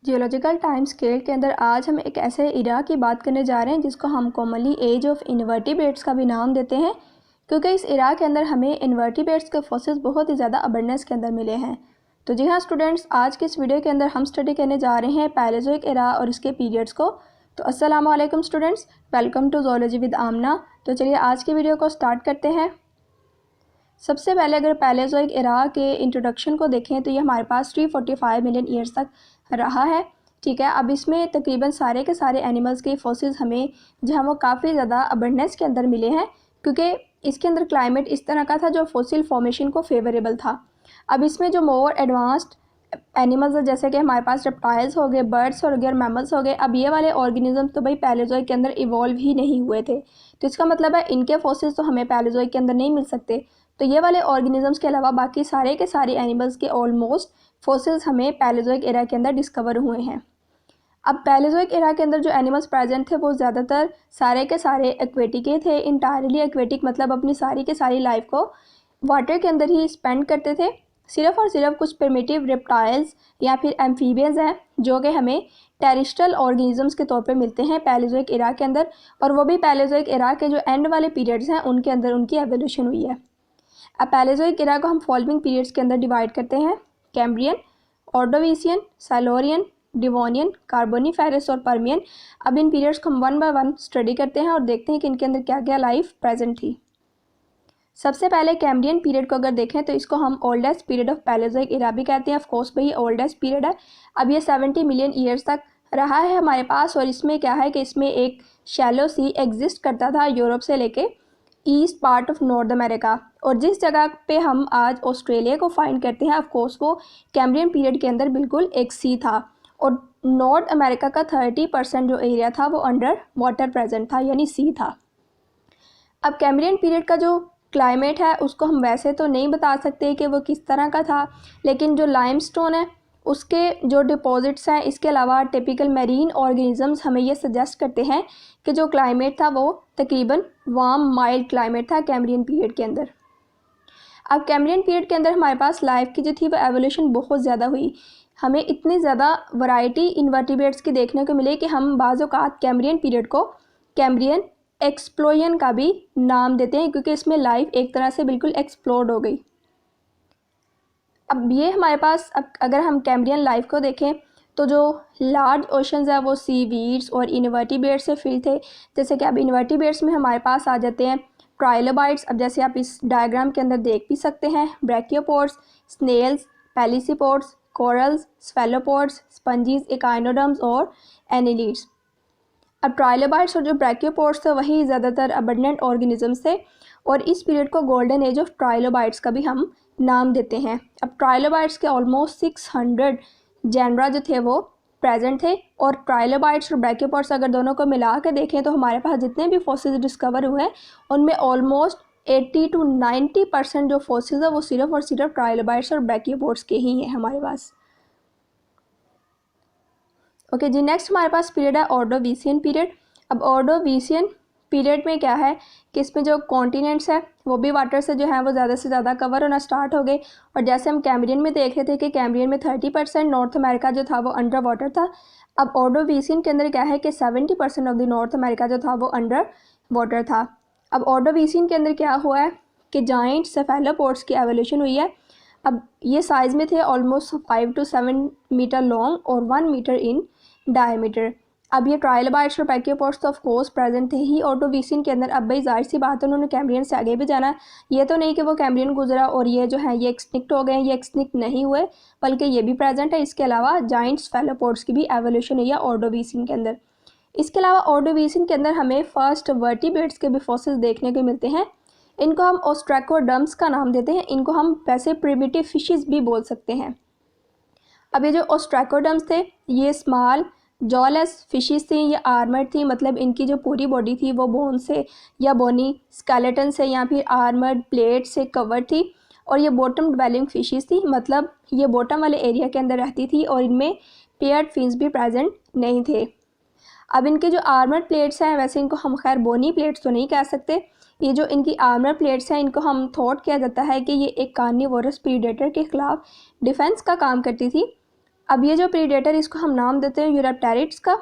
Geological time scale के अंदर आज हम एक ऐसे इरा की बात करने जा रहे हैं जिसको हम कॉमनली एज ऑफ इन्वर्टिब्रेट्स का भी नाम देते हैं, क्योंकि इस इरा के अंदर हमें इन्वर्टिब्रेट्स के फॉसिल्स बहुत ही ज़्यादा अबंडेंस के अंदर मिले हैं। तो जी हाँ स्टूडेंट्स, आज के इस वीडियो के अंदर हम स्टडी करने जा रहे हैं पैलेज़ोइक इरा और इसके पीरियड्स को। तो अस्सलाम वालेकुम students, welcome to zoology with Amna. तो चलिए आज की वीडियो को स्टार्ट करते हैं। सबसे पहले अगर पैलेज़ोइक इरा के इंट्रोडक्शन को देखें तो ये हमारे पास 345 मिलियन ईयर्स तक रहा है। ठीक है, अब इसमें तकरीबन सारे के सारे एनिमल्स के फॉसिल्स हमें जो है वो काफ़ी ज़्यादा अबंडेंस के अंदर मिले हैं, क्योंकि इसके अंदर क्लाइमेट इस तरह का था जो फॉसिल फॉर्मेशन को फेवरेबल था। अब इसमें जो मोर एडवांस्ड एनिमल्स जैसे कि हमारे पास रेप्टाइल्स हो गए, बर्ड्स हो गए और मैमल्स हो गए, अब ये वाले ऑर्गेनिज्म तो भाई पैलेज़ोइक के अंदर इवॉल्व ही नहीं हुए थे, तो इसका मतलब है इनके फॉसिल्स तो हमें पैलेज़ोइक के अंदर नहीं मिल सकते। तो ये वाले ऑर्गेनिजम्स के अलावा बाकी सारे के सारे एनिमल्स के ऑलमोस्ट फॉसिल्स हमें पैलेज़ोइक एरा के अंदर डिस्कवर हुए हैं। अब पैलेज़ोइक एरा के अंदर जो एनिमल्स प्रेजेंट थे वो ज़्यादातर सारे के सारे एक्वेटिक थे, इंटायरली एक्वेटिक, मतलब अपनी सारी के सारी लाइफ को वाटर के अंदर ही स्पेंड करते थे। सिर्फ और सिर्फ कुछ प्रिमिटिव रेप्टाइल्स या फिर एम्फीबियंस हैं जो कि हमें टेरेस्ट्रियल ऑर्गेनिजम्स के तौर पे मिलते हैं पैलेज़ोइक एरा के अंदर, और वो भी पैलेज़ोइक एरा के जो एंड वाले पीरियड्स हैं उनके अंदर उनकी एवोल्यूशन हुई है। अब पैलेज़ोइक एरा को हम फॉलोइंग पीरियड्स के अंदर डिवाइड करते हैं: कैम्ब्रियन, ऑर्डोविशियन, साइलोरियन, डिवोनियन, कार्बोनिफेरस और पर्मियन। अब इन पीरियड्स को हम वन बाय वन स्टडी करते हैं और देखते हैं कि इनके अंदर क्या क्या लाइफ प्रेजेंट थी। सबसे पहले कैम्ब्रियन पीरियड को अगर देखें तो इसको हम ओल्डेस्ट पीरियड ऑफ पैलेज़ोइक एरा भी कहते हैं। ऑफकोर्स भाई ओल्डेस्ट पीरियड है। अब ये 70 मिलियन ईयर्स तक रहा है हमारे पास, और इसमें क्या है कि इसमें एक शैलो सी एग्जिस्ट करता था यूरोप से लेके east part of north America, और जिस जगह पे हम आज ऑस्ट्रेलिया को फाइंड करते हैं ऑफकोर्स वो कैम्ब्रियन पीरियड के अंदर बिल्कुल एक सी था, और नॉर्थ अमेरिका का 30% जो एरिया था वो अंडर वाटर प्रेजेंट था, यानी सी था। अब कैम्ब्रियन पीरियड का जो क्लाइमेट है उसको हम वैसे तो नहीं बता सकते कि वो किस तरह का था, लेकिन जो लाइमस्टोन है उसके जो डिपॉजिट्स हैं, इसके अलावा टिपिकल मैरीन ऑर्गेनिजम्स हमें ये सजेस्ट करते हैं कि जो क्लाइमेट था वो तकरीबन वार्म माइल्ड क्लाइमेट था कैम्ब्रियन पीरियड के अंदर। अब कैम्ब्रियन पीरियड के अंदर हमारे पास लाइफ की जो थी वो एवोल्यूशन बहुत ज़्यादा हुई। हमें इतनी ज़्यादा वैरायटी इन्वर्टिब्रेट्स की देखने को मिले कि हम बाज़ औक़ात कैम्ब्रियन पीरियड को कैम्ब्रियन एक्सप्लोजन का भी नाम देते हैं, क्योंकि इसमें लाइफ एक तरह से बिल्कुल एक्सप्लोड हो गई। अब ये हमारे पास, अब अगर हम कैम्ब्रियन लाइफ को देखें तो जो लार्ज ओशंस है वो सीवीड्स और इन्वर्टिब्रेट्स से फिल थे। जैसे कि अब इन्वर्टिब्रेट्स में हमारे पास आ जाते हैं ट्राइलोबाइट्स। अब जैसे आप इस डायग्राम के अंदर देख भी सकते हैं, ब्रैकियोपोड्स, स्नेल्स, पेलिसिपोड्स, कोरल्स, स्फेलोपोड्स, स्पंजीज, एकाइनोडर्म्स और एनिलीड्स। अब ट्राइलोबाइट्स और जो ब्रैकियोपोड्स थे वही ज़्यादातर अबंडेंट ऑर्गेनिजम्स थे, और इस पीरियड को गोल्डन एज ऑफ ट्राइलोबाइट्स का भी हम नाम देते हैं। अब ट्राइलोबाइट्स के ऑलमोस्ट 600 जेनरा जो थे वो प्रेजेंट थे, और ट्राइलोबाइट्स और ब्रैकियोपोड्स अगर दोनों को मिला के देखें तो हमारे पास जितने भी फॉसिल्स डिस्कवर हुए हैं उनमें ऑलमोस्ट 80 to 90% जो फॉसिल्स है वो सिर्फ और सिर्फ ट्राइलोबाइट्स और ब्रैकियोपोड्स के ही हैं हमारे पास। ओके जी, नेक्स्ट हमारे पास पीरियड है ऑर्डोविशियन पीरियड। अब ऑर्डोविशियन पीरियड में क्या है कि इसमें जो कॉन्टिनेंट्स है वो भी वाटर से जो है वो ज़्यादा से ज़्यादा कवर होना स्टार्ट हो गए, और जैसे हम कैम्ब्रियन में देख रहे थे कि कैम्ब्रियन में 30% नॉर्थ अमेरिका जो था वो अंडर वाटर था। अब ऑर्डोविशियन के अंदर क्या है कि 70% ऑफ द नॉर्थ अमेरिका जो था वो अंडर वाटर था। अब ऑर्डोविशियन के अंदर क्या हुआ है कि जाइंट सेफेलोपोड्स की एवोल्यूशन हुई है। अब ये साइज़ में थे ऑलमोस्ट 5 to 7 मीटर लॉन्ग और 1 मीटर इन डायमीटर। अब ये ट्राइलोबाइट्स और ब्रैकियोपोड्स तो ऑफ कोर्स प्रेजेंट थे ही ऑर्डोविशियन के अंदर। अब भाई जाहिर सी बात है उन्होंने कैम्ब्रियन से आगे भी जाना है, ये तो नहीं कि वो कैम्ब्रियन गुजरा और ये जो है ये एक्सटिंक्ट हो गए, ये एक्सटिंक्ट नहीं हुए, बल्कि ये भी प्रेजेंट है। इसके अलावा जाइंट स्फेलोपोड्स की भी एवोल्यूशन हुई है ऑर्डोविशियन के अंदर। इसके अलावा ऑर्डोविशियन के अंदर हमें फर्स्ट वर्टिब्रेट्स के भी फॉसिल्स देखने को मिलते हैं। इनको हम ओस्ट्रैकोडर्म्स का नाम देते हैं, इनको हम वैसे प्रिमिटिव फिशेस भी बोल सकते हैं। अब ये जो ओस्ट्रैकोडर्म्स थे ये स्मॉल जॉलेस फिशेस थी, ये आर्मर्ड थी, मतलब इनकी जो पूरी बॉडी थी वो बोन से या बोनी स्केलेटन से या फिर आर्मर्ड प्लेट से कवर्ड थी, और ये बॉटम डिवेलिंग फिशेस थी, मतलब ये बॉटम वाले एरिया के अंदर रहती थी, और इनमें पेयर्ड फिन्स भी प्रेजेंट नहीं थे। अब इनके जो आर्मर्ड प्लेट्स हैं वैसे इनको हम खैर बोनी प्लेट्स तो नहीं कह सकते, ये जो इनकी आर्मर्ड प्लेट्स हैं इनको हम थॉट किया जाता है कि ये एक कार्निवोरस प्रीडेटर के खिलाफ डिफेंस का काम करती थी। अब ये जो प्रीडेटर, इसको हम नाम देते हैं यूरोप्टेरिड्स का।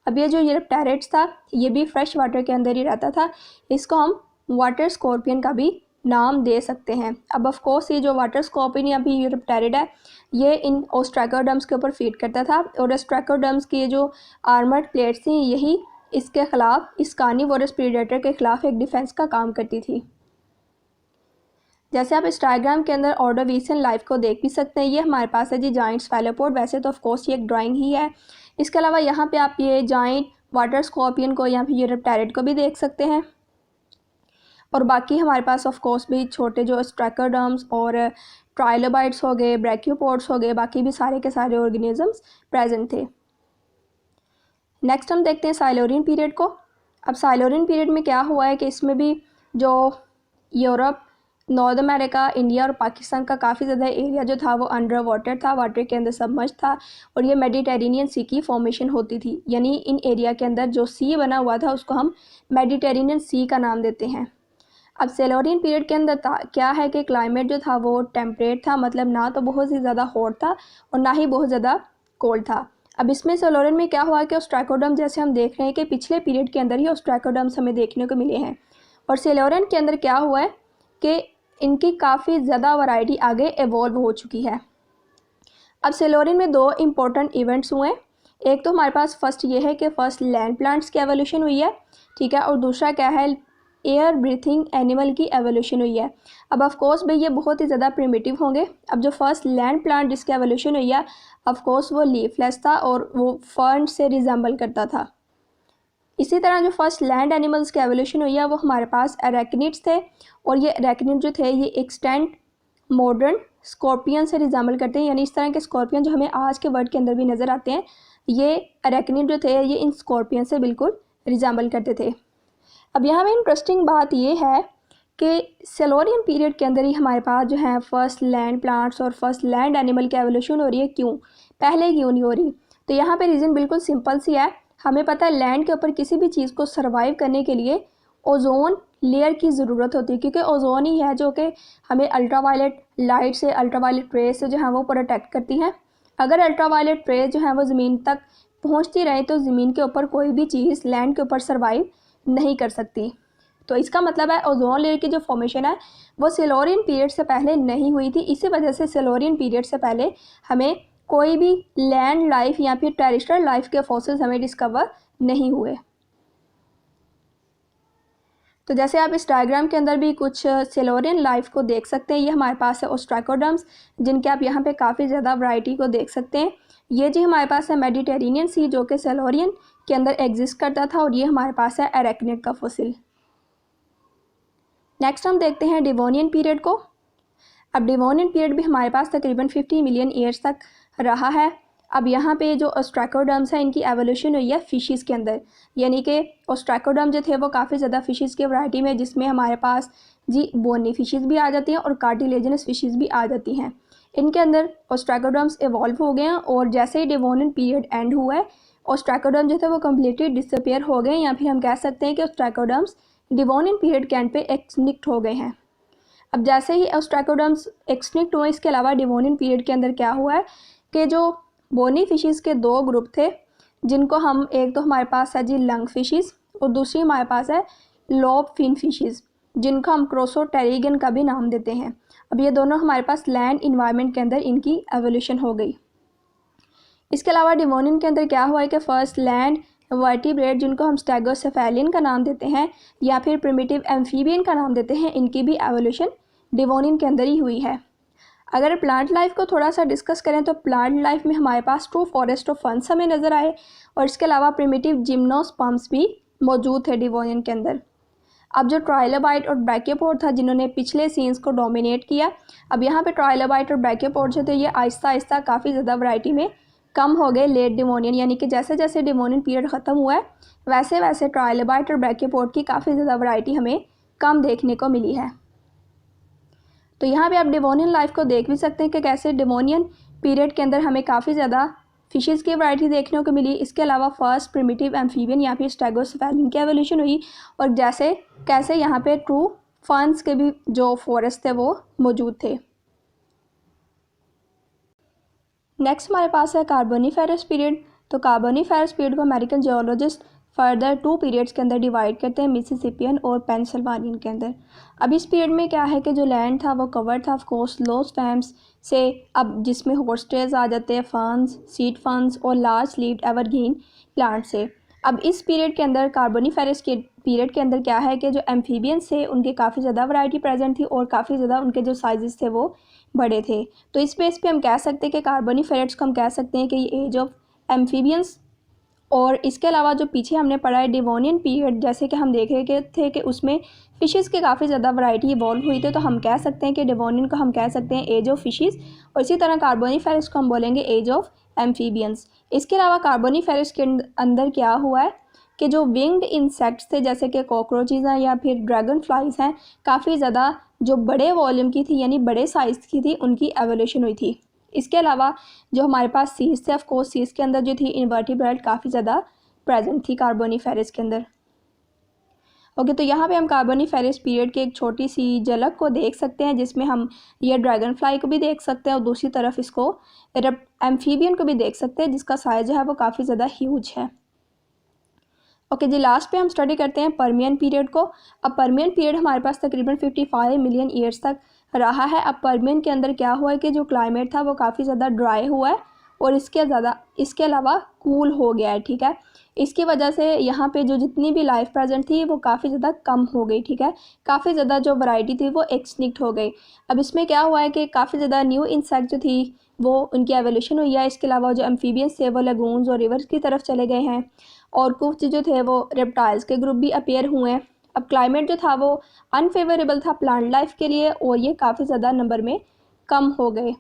अब ये जो यूरोप्टेरिड्स था ये भी फ्रेश वाटर के अंदर ही रहता था, इसको हम वाटर स्कॉर्पियन का भी नाम दे सकते हैं। अब ऑफ कोर्स ये जो वाटर स्कॉर्पियन या भी यूरोप्टेरिड है ये इन ओस्ट्राकोडर्म्स के ऊपर फीड करता था, और ओस्ट्राकोडर्म्स की ये जो आर्मर्ड प्लेट्स थी यही इसके ख़िलाफ़, इस कार्निवोरस प्रीडेटर के ख़िलाफ़ एक डिफेंस का काम करती थी। जैसे आप इस डायग्राम के अंदर ऑर्डोवीशियन लाइफ को देख भी सकते हैं, ये हमारे पास है जी जाइंट स्फेलोपोड। वैसे तो ऑफ कोर्स ये एक ड्राइंग ही है। इसके अलावा यहाँ पे आप ये जाइंट वाटर स्कॉर्पियन को या फिर यूरोप्टेरिड को भी देख सकते हैं, और बाकी हमारे पास ऑफ कोर्स भी छोटे जो स्ट्रैकोडर्म्स और ट्राइलोबाइट्स हो गए, ब्रैकियोपोड्स हो गए, बाकी भी सारे के सारे ऑर्गेनिजम्स प्रेजेंट थे। नेक्स्ट हम देखते हैं साइलोरियन पीरियड को। अब साइलोरियन पीरियड में क्या हुआ है कि इसमें भी जो यूरोप, नॉर्थ अमेरिका, इंडिया और पाकिस्तान का काफ़ी ज़्यादा एरिया जो था वो अंडर वाटर था, वाटर के अंदर सबमर्ज था, और ये मेडिटेरेनियन सी की फॉर्मेशन होती थी। यानी इन एरिया के अंदर जो सी बना हुआ था उसको हम मेडिटेरेनियन सी का नाम देते हैं। अब सेलोरियन पीरियड के अंदर क्या है कि क्लाइमेट जो था वो टेम्परेट था, मतलब ना तो बहुत ही ज़्यादा हॉट था और ना ही बहुत ज़्यादा कोल्ड था। अब इसमें सेलोरियन में क्या हुआ कि ओस्ट्राकोडर्म, जैसे हम देख रहे हैं कि पिछले पीरियड के अंदर ही ओस्ट्राकोडर्म्स हमें देखने को मिले हैं, और सेलोरियन के अंदर क्या हुआ है कि इनकी काफ़ी ज़्यादा वैरायटी आगे एवॉल्व हो चुकी है। अब सेलोरियन में दो इम्पोर्टेंट इवेंट्स हुए हैं। एक तो हमारे पास फर्स्ट ये है कि फर्स्ट लैंड प्लांट्स की एवोल्यूशन हुई है, ठीक है, और दूसरा क्या है, एयर ब्रीथिंग एनिमल की एवोल्यूशन हुई है। अब ऑफ कोर्स भाई ये बहुत ही ज़्यादा प्रिमिटिव होंगे। अब जो फर्स्ट लैंड प्लांट जिसकी एवोल्यूशन हुई है ऑफ कोर्स वो लीफलेस था और वो फर्न से रिजेंबल करता था। इसी तरह जो फर्स्ट लैंड एनिमल्स की एवोल्यूशन हुई है वो हमारे पास एरेक्निड्स थे, और ये एरेक्निड जो थे ये एक्सटेंट मॉडर्न स्कॉर्पियन से रिजेंबल करते हैं। यानी इस तरह के स्कॉर्पियन जो हमें आज के वर्ड के अंदर भी नज़र आते हैं, ये एरेक्निड जो थे ये इन स्कॉर्पियन से बिल्कुल रिजेंबल करते थे। अब यहाँ पे इंटरेस्टिंग बात ये है कि सेलोरियन पीरियड के अंदर ही हमारे पास जो है फर्स्ट लैंड प्लांट्स और फर्स्ट लैंड एनिमल की एवोल्यूशन हो रही है। क्यों, पहले क्यों नहीं हो रही? तो यहाँ पे रीज़न बिल्कुल सिंपल सी है। हमें पता है लैंड के ऊपर किसी भी चीज़ को सर्वाइव करने के लिए ओजोन लेयर की ज़रूरत होती है, क्योंकि ओजोन ही है जो कि हमें अल्ट्रावायलेट लाइट से, अल्ट्रावायलेट रेज से जो है वो प्रोटेक्ट करती हैं। अगर अल्ट्रावायलेट रेज जो है वो ज़मीन तक पहुँचती रहे तो ज़मीन के ऊपर कोई भी चीज़ लैंड के ऊपर सर्वाइव नहीं कर सकती। तो इसका मतलब है ओजोन लेयर की जो फॉर्मेशन है वो सेलोरियन पीरियड से पहले नहीं हुई थी। इसी वजह से सेलोरियन पीरियड से पहले हमें कोई भी लैंड लाइफ या फिर टेरेस्ट्रियल लाइफ के फॉसिल्स हमें डिस्कवर नहीं हुए। तो जैसे आप इस डायग्राम के अंदर भी कुछ सेलोरियन लाइफ को देख सकते हैं। ये हमारे पास है ओस्ट्राकोडर्म्स, जिनके आप यहाँ पे काफ़ी ज़्यादा वैरायटी को देख सकते हैं। ये जी हमारे पास है मेडिटेरेनियन सी जो कि सेलोरियन के अंदर एग्जिस्ट करता था, और ये हमारे पास है एरेक्निड का फॉसिल। नेक्स्ट हम देखते हैं डिवोनियन पीरियड को। अब डिवोनियन पीरियड भी हमारे पास तकरीबन 50 मिलियन ईयर्स तक रहा है। अब यहाँ पे जो ओस्ट्राकोडर्म्स है इनकी एवोल्यूशन हुई है फिशेस के अंदर, यानी कि ओस्ट्राकोडर्म जो थे वो काफ़ी ज़्यादा फिशेस की वैरायटी में, जिसमें हमारे पास जी बोनी फिशेस भी आ जाती हैं और कार्टिलेजिनस फिशेस भी आ जाती हैं। इनके अंदर ओस्ट्राकोडर्म्स इवॉल्व हो गए हैं, और जैसे ही डिवोनियन पीरियड एंड हुआ है ओस्ट्राकोडर्म जो थे वो कम्प्लीटली डिसअपेयर हो गए, या फिर हम कह सकते हैं कि ओस्ट्राकोडर्म्स डिवोनियन पीरियड के एंड पे एक्सटिंक्ट हो गए हैं। अब जैसे ही ओस्ट्राकोडर्म्स एक्सटिंक्ट हुए, इसके अलावा डिवोनियन पीरियड के अंदर क्या हुआ है कि जो बोनी फिशेस के दो ग्रुप थे, जिनको हम, एक तो हमारे पास है जी लंग फिशेस और दूसरी हमारे पास है लोब फिन फिशेस, जिनको हम क्रोसोटेरिगन का भी नाम देते हैं। अब ये दोनों हमारे पास लैंड इन्वायरमेंट के अंदर इनकी एवोल्यूशन हो गई। इसके अलावा डिवोनियन के अंदर क्या हुआ है कि फर्स्ट लैंड वर्टिब्रेट, जिनको हम स्टेगोसेफेलियन का नाम देते हैं या फिर प्रिमिटिव एम्फीबियन का नाम देते हैं, इनकी भी एवोल्यूशन डिवोनियन के अंदर ही हुई है। अगर प्लांट लाइफ को थोड़ा सा डिस्कस करें तो प्लांट लाइफ में हमारे पास ट्रू फॉरेस्ट ऑफ फर्न्स हमें नज़र आए, और इसके अलावा प्रिमिटिव जिम्नोस्पर्म्स भी मौजूद थे डिवोनियन के अंदर। अब जो ट्राइलोबाइट और ब्रैकियोपोड था जिन्होंने पिछले सीन्स को डोमिनेट किया, अब यहाँ पे ट्राइलोबाइट और ब्रैकियोपोड जो थे ये आहिस्ता आहिस्ता काफ़ी ज़्यादा वैरायटी में कम हो गए लेट डिवोनियन, यानी कि जैसे जैसे डिवोनियन पीरियड ख़त्म हुआ है वैसे वैसे ट्राइलोबाइट और ब्रैकियोपोड की काफ़ी ज़्यादा वैरायटी हमें कम देखने को मिली है। तो यहाँ पे आप डिवोनियन लाइफ को देख भी सकते हैं कि कैसे डिवोनियन पीरियड के अंदर हमें काफ़ी ज़्यादा फिशेस की वैरायटी देखने को मिली। इसके अलावा फर्स्ट प्रिमिटिव एम्फीबियन या फिर स्टेगोसेफेलियन की एवोल्यूशन हुई, और जैसे कैसे यहाँ पे ट्रू फर्न्स के भी जो फॉरेस्ट थे वो मौजूद थे। नेक्स्ट हमारे पास है कार्बोनिफेरस पीरियड। तो कार्बोनिफेरस पीरियड को अमेरिकन जियोलॉजिस्ट फर्दर 2 पीरियड्स के अंदर डिवाइड करते हैं, मिसिसिपियन और पेंसिल्वानियन के अंदर। अब इस पीरियड में क्या है कि जो लैंड था वो कवर था ऑफ कोर्स लो स्पैम्स से, अब जिसमें होस्टेज आ जाते हैं, फर्न्स, सीड फर्न्स और लार्ज लीव्ड एवरग्रीन प्लांट से। अब इस पीरियड के अंदर कार्बोनिफेरस के पीरियड के अंदर क्या है कि जो एम्फीबियंस थे उनके काफ़ी ज़्यादा वैरायटी प्रेजेंट थी और काफ़ी ज़्यादा उनके जो साइजेस थे वो बड़े थे। तो इस बेस पे हम कह सकते हैं कि कार्बोनिफेरस को हम कह सकते हैं कि ये एज ऑफ एम्फीबियंस। और इसके अलावा जो पीछे हमने पढ़ा है डिवोनियन पीरियड, जैसे कि हम देख रहे थे कि उसमें फ़िशेस के काफ़ी ज़्यादा वैरायटी इवॉल्व हुई थी, तो हम कह सकते हैं कि डिवोनियन को हम कह सकते हैं एज ऑफ फिशेस, और इसी तरह कार्बोनिफेरस को हम बोलेंगे एज ऑफ एम्फीबियंस। इसके अलावा कार्बोनिफेरस के अंदर क्या हुआ है कि जो विंग्ड इंसेक्ट्स थे जैसे कि कॉकरोचेज़ हैं या फिर ड्रैगन फ्लाइज हैं, काफ़ी ज़्यादा जो बड़े वॉल्यूम की थी यानी बड़े साइज़ की थी उनकी एवोल्यूशन हुई थी। इसके अलावा जो हमारे पास सीज थे, ऑफ कोर्स सीज के अंदर जो थी इन्वर्टिब्रेट काफ़ी ज़्यादा प्रेजेंट थी कार्बोनिफेरस के अंदर। ओके, तो यहाँ पे हम कार्बोनिफेरस पीरियड की एक छोटी सी झलक को देख सकते हैं, जिसमें हम ये ड्रैगन फ्लाई को भी देख सकते हैं और दूसरी तरफ इसको एम्फीबियन को भी देख सकते हैं जिसका साइज जो है वो काफ़ी ज़्यादा ह्यूज है। ओके जी, लास्ट पे हम स्टडी करते हैं पर्मियन पीरियड को। अब पर्मियन पीरियड हमारे पास तकरीबन 55 मिलियन ईयर्स तक रहा है। अब पर्मियन के अंदर क्या हुआ है कि जो क्लाइमेट था वो काफ़ी ज़्यादा ड्राई हुआ है और इसके अलावा कूल हो गया है, ठीक है। इसकी वजह से यहाँ पे जो जितनी भी लाइफ प्रेजेंट थी वो काफ़ी ज़्यादा कम हो गई, ठीक है। काफ़ी ज़्यादा जो वैरायटी थी वो एक्सटिंक्ट हो गई। अब इसमें क्या हुआ है कि काफ़ी ज़्यादा न्यू इंसेक्ट जो थी वो उनकी एवोल्यूशन हुई है। इसके अलावा जो एम्फीबियंस थे वो लगून्स और रिवर्स की तरफ चले गए हैं और कुछ जो थे वो रेप्टाइल्स के ग्रुप भी अपीयर हुए हैं। अब क्लाइमेट जो था वो अनफेवरेबल था प्लांट लाइफ के लिए और ये काफ़ी ज़्यादा नंबर में कम हो गए।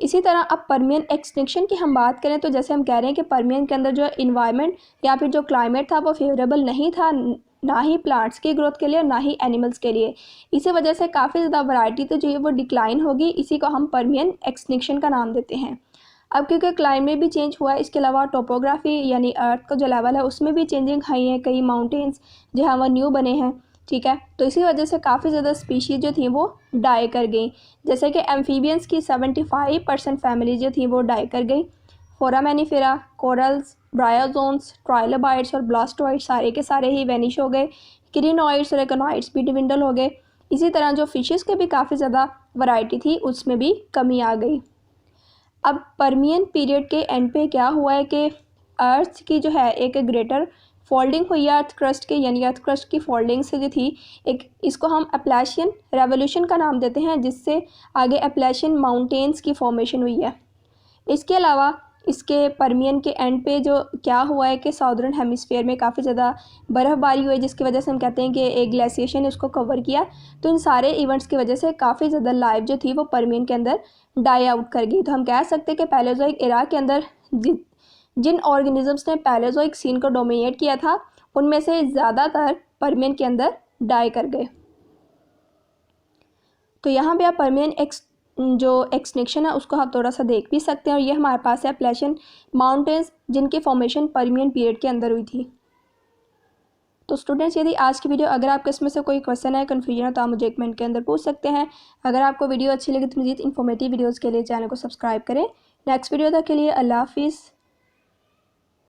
इसी तरह अब पर्मियन एक्सटिंक्शन की हम बात करें तो जैसे हम कह रहे हैं कि पर्मियन के अंदर जो इन्वायरमेंट या फिर जो क्लाइमेट था वो फेवरेबल नहीं था, ना ही प्लांट्स की ग्रोथ के लिए और ना ही एनिमल्स के लिए। इसी वजह से काफ़ी ज़्यादा वैरायटी तो जो है वो डिक्लाइन होगी। इसी को हम पर्मियन एक्सटिंक्शन का नाम देते हैं। अब क्योंकि क्लाइमेट भी चेंज हुआ है, इसके अलावा टोपोग्राफी यानी अर्थ का जो लेवल है उसमें भी चेंजिंग आई है, कई माउंटेन्स जो है वो न्यू बने हैं, ठीक है। तो इसी वजह से काफ़ी ज़्यादा स्पीशीज़ जो थी वो डाई कर गई। जैसे कि एम्फीबियंस की 75% फैमिली जो थी वो डाई कर गई। फोरामेनिफेरा, कोरल्स, ब्रायोजोन्स, ट्राइलोबाइट्स और ब्लास्टोइड्स सारे के सारे ही वैनिश हो गए। क्रिनोइड्स और एकोनॉइड्स भी डिविंडल हो गए। इसी तरह जो फिशेस के भी काफ़ी ज़्यादा वैरायटी थी उसमें भी कमी आ गई। अब पर्मियन पीरियड के एंड पे क्या हुआ है कि अर्थ की जो है एक ग्रेटर फोल्डिंग हुई है अर्थ क्रस्ट के, यानी अर्थ क्रस्ट की फोल्डिंग से जो थी एक, इसको हम अपलैशियन रेवोल्यूशन का नाम देते हैं, जिससे आगे अपलैशियन माउंटेन्स की फॉर्मेशन हुई है। इसके अलावा इसके पर्मियन के एंड पे जो क्या हुआ है कि साउदर्न हेमिस्फीयर में काफ़ी ज़्यादा बर्फ़बारी हुई, जिसकी वजह से हम कहते हैं कि एक ग्लेशिएशन ने उसको कवर किया। तो इन सारे इवेंट्स की वजह से काफ़ी ज़्यादा लाइफ जो थी वो पर्मियन के अंदर डाई आउट कर गई। तो हम कह सकते हैं कि पैलेज़ोइक एरा के अंदर जिन ऑर्गेनिजम्स ने पैलेज़ोइक सीन को डोमिनेट किया था उनमें से ज़्यादातर पर्मियन के अंदर डाई कर गए। तो यहाँ पे आप पर्मियन जो एक्सटिंक्शन है उसको आप थोड़ा सा देख भी सकते हैं, और ये हमारे पास है अपलैशियन माउंटेन्स जिनकी फॉर्मेशन पर्मियन पीरियड के अंदर हुई थी। तो स्टूडेंट्स, यदि आज की वीडियो अगर आपके इसमें से कोई क्वेश्चन है, कन्फ्यूजन है, तो आप मुझे कमेंट के अंदर पूछ सकते हैं। अगर आपको वीडियो अच्छी लगी तो मज़ीद इन्फॉर्मेटिव वीडियोज़ के लिए चैनल को सब्सक्राइब करें। नेक्स्ट वीडियो तक के लिए अल्लाह हाफिज़।